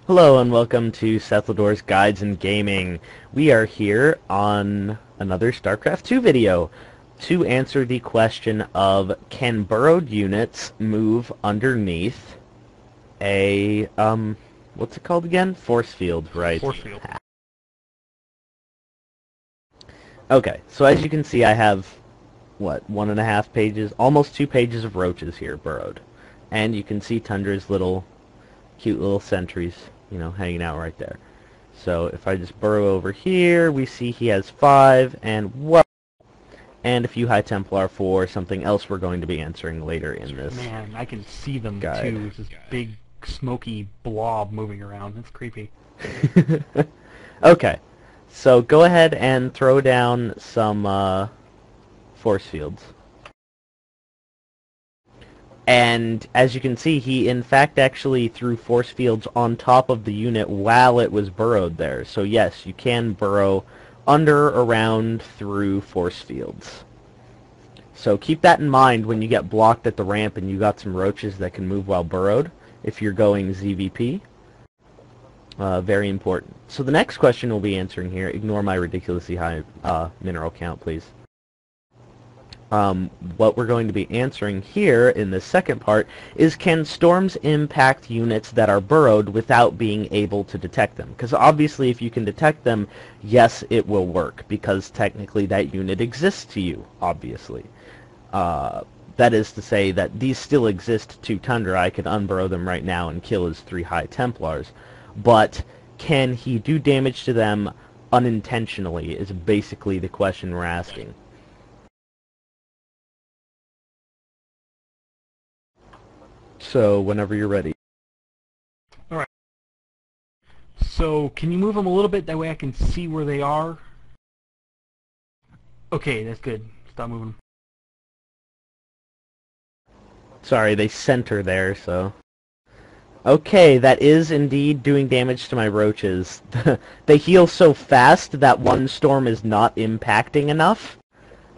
Hello and welcome to Seth Guides in Gaming. We are here on another StarCraft 2 video to answer the question of can burrowed units move underneath a, what's it called again? Force field, right? Force field. Okay, so as you can see I have, what, 1.5 pages, almost 2 pages of roaches here burrowed. And you can see Tundra's cute little sentries, you know, hanging out right there. So if I just burrow over here, we see he has 5 and whoa, and a few High Templar for something else we're going to be answering later in this. Man, I can see them guide. too. It's this big smoky blob moving around. It's creepy. Okay, so go ahead and throw down some force fields. And as you can see, he in fact actually threw force fields on top of the unit while it was burrowed there. So yes, you can burrow under, around, through force fields. So keep that in mind when you get blocked at the ramp and you got some roaches that can move while burrowed, if you're going ZVP. Very important. So the next question we'll be answering here, ignore my ridiculously high mineral count, please. What we're going to be answering here in the second part is, can storms impact units that are burrowed without being able to detect them? Because obviously if you can detect them, yes, it will work, because technically that unit exists to you, obviously. That is to say that these still exist to Tundra. I could unburrow them right now and kill his 3 High Templars. But can he do damage to them unintentionally is basically the question we're asking. So, whenever you're ready. Alright. So, can you move them a little bit? That way I can see where they are. Okay, that's good. Stop moving. Sorry, they center there, so... Okay, that is indeed doing damage to my roaches. They heal so fast that one storm is not impacting enough,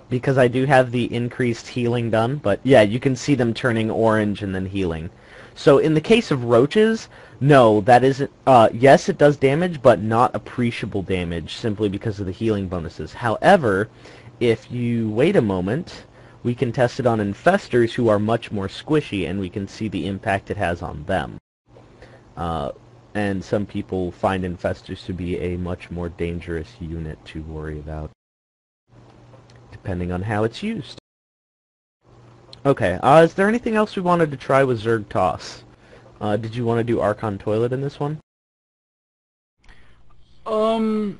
because I do have the increased healing done, but yeah, you can see them turning orange and then healing. So in the case of roaches, no, that isn't, yes, it does damage, but not appreciable damage, simply because of the healing bonuses. However, if you wait a moment, we can test it on infestors who are much more squishy, and we can see the impact it has on them. And some people find infestors to be a much more dangerous unit to worry about, depending on how it's used. Okay, is there anything else we wanted to try with Zerg Toss? Did you want to do Archon Toilet in this one? I don't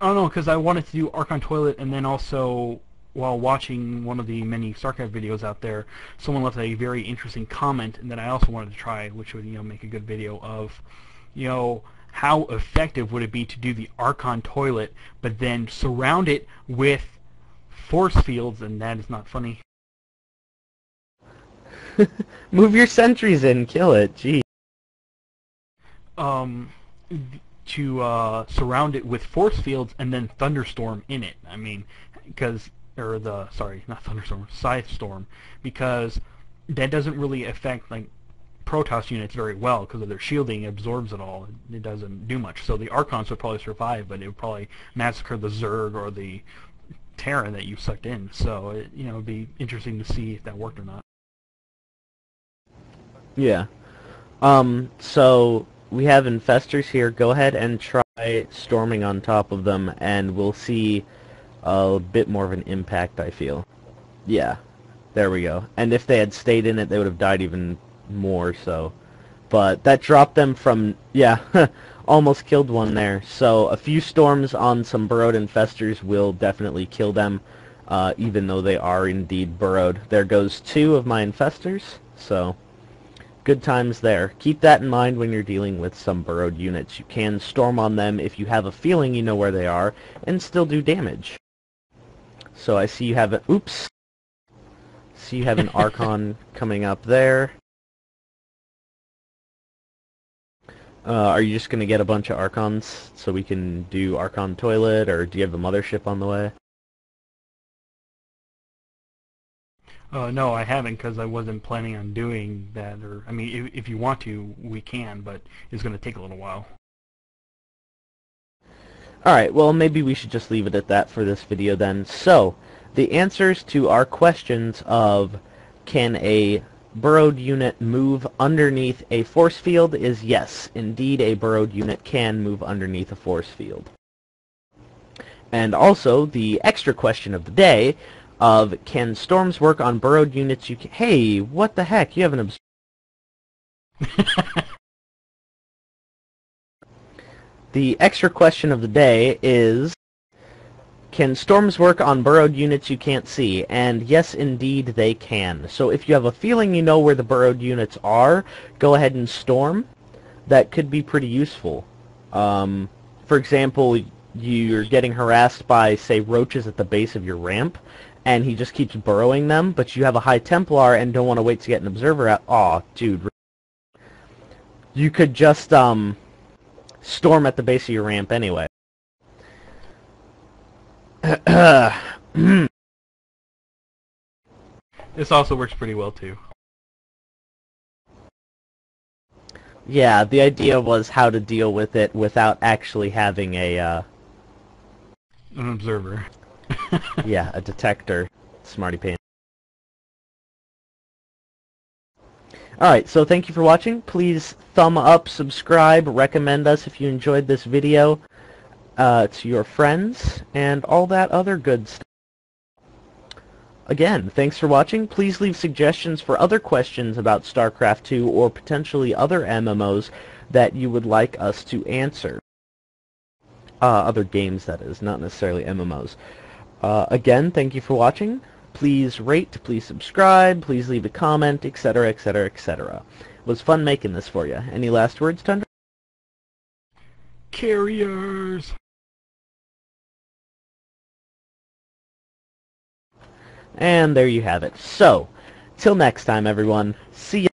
know, because I wanted to do Archon Toilet, and then also, while watching one of the many StarCraft videos out there, someone left a very interesting comment that I also wanted to try, which would, make a good video of, how effective would it be to do the Archon Toilet, but then surround it with force fields, and that is not funny. Move your sentries in, kill it, gee. To surround it with force fields and then thunderstorm in it. I mean, sorry, not thunderstorm, scythe storm, because that doesn't really affect like Protoss units very well because of their shielding. It absorbs it all. It doesn't do much. So the Archons would probably survive, but it would probably massacre the Zerg or the Terran that you sucked in. So it would be interesting to see if that worked or not. Yeah. So we have infestors here. Go ahead and try storming on top of them, and we'll see a bit more of an impact, I feel. Yeah. There we go. And if they had stayed in it, they would have died even more, so... But that dropped them from... Yeah, almost killed one there. So a few storms on some burrowed infestors will definitely kill them, even though they are indeed burrowed. There goes 2 of my infestors, so... Good times there. Keep that in mind when you're dealing with some burrowed units. You can storm on them if you have a feeling you know where they are, and still do damage. So I see you have a... Oops! See you have an Archon coming up there. Are you just going to get a bunch of Archons so we can do Archon Toilet, or do you have a mothership on the way? No, I haven't because I wasn't planning on doing that. Or I mean, if you want to, we can, but it's going to take a little while. Alright, well maybe we should just leave it at that for this video then. So, the answers to our questions of can a burrowed unit move underneath a force field is yes, indeed a burrowed unit can move underneath a force field. And also, the extra question of the day of can storms work on burrowed units you can... Hey, what the heck? You haven't observed... The extra question of the day is, can storms work on burrowed units you can't see? And yes, indeed, they can. So if you have a feeling you know where the burrowed units are, go ahead and storm. That could be pretty useful. For example, you're getting harassed by, say, roaches at the base of your ramp, and he just keeps burrowing them, but you have a high Templar and don't want to wait to get an observer out. Aw, dude. You could just, storm at the base of your ramp anyway. This also works pretty well too. Yeah, the idea was how to deal with it without actually having a, An observer. yeah, a detector. Smarty pants. Alright, so thank you for watching. Please thumb up, subscribe, recommend us if you enjoyed this video to your friends, and all that other good stuff. Again, thanks for watching. Please leave suggestions for other questions about StarCraft 2 or potentially other MMOs that you would like us to answer. Other games, that is, not necessarily MMOs. Again, thank you for watching. Please rate, please subscribe, please leave a comment, etc., etc., etc. It was fun making this for you. Any last words, Tundra? Carriers! And there you have it. So, till next time, everyone. See ya.